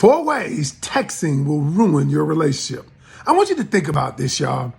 4 ways texting will ruin your relationship. I want you to think about this, y'all.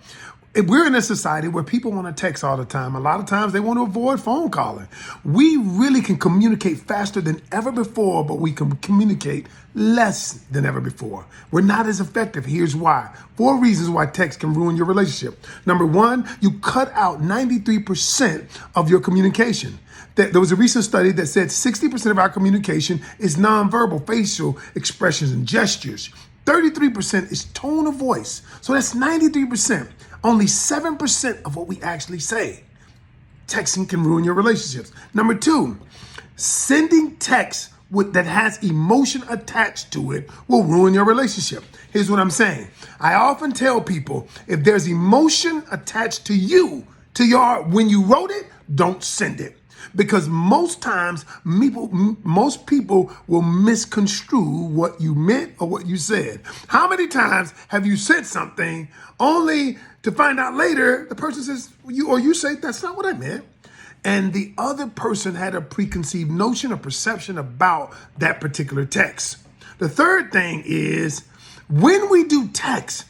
If we're in a society where people want to text all the time, a lot of times they want to avoid phone calling. We really can communicate faster than ever before, but we can communicate less than ever before. We're not as effective. Here's why. 4 reasons why text can ruin your relationship. Number 1, you cut out 93% of your communication. There was a recent study that said 60% of our communication is nonverbal facial expressions and gestures. 33% is tone of voice. So that's 93%. Only 7% of what we actually say. Texting can ruin your relationships. Number 2, sending text that has emotion attached to it will ruin your relationship. Here's what I'm saying. I often tell people, if there's emotion attached to you, when you wrote it, don't send it. Because most times, most people will misconstrue what you meant or what you said. How many times have you said something only to find out later the person says, you say, that's not what I meant. And the other person had a preconceived notion or perception about that particular text. The third thing is, when we do text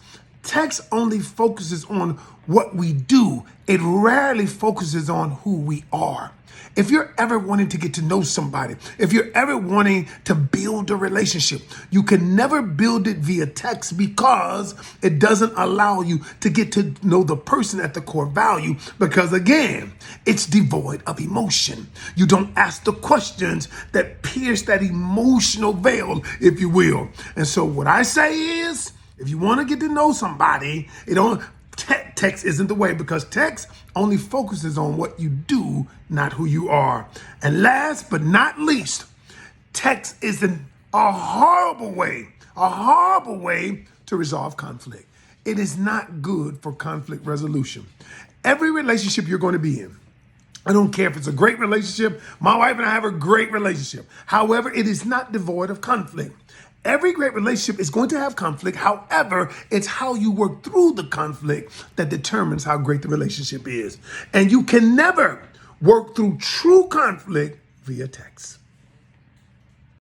only focuses on what we do. It rarely focuses on who we are. If you're ever wanting to get to know somebody, if you're ever wanting to build a relationship, you can never build it via text because it doesn't allow you to get to know the person at the core value because, again, it's devoid of emotion. You don't ask the questions that pierce that emotional veil, if you will. And so what I say is, if you want to get to know somebody, text isn't the way, because text only focuses on what you do, not who you are. And last but not least, text is a horrible way to resolve conflict. It is not good for conflict resolution. Every relationship you're going to be in, I don't care if it's a great relationship. My wife and I have a great relationship. However, it is not devoid of conflict. Every great relationship is going to have conflict. However, it's how you work through the conflict that determines how great the relationship is. And you can never work through true conflict via text.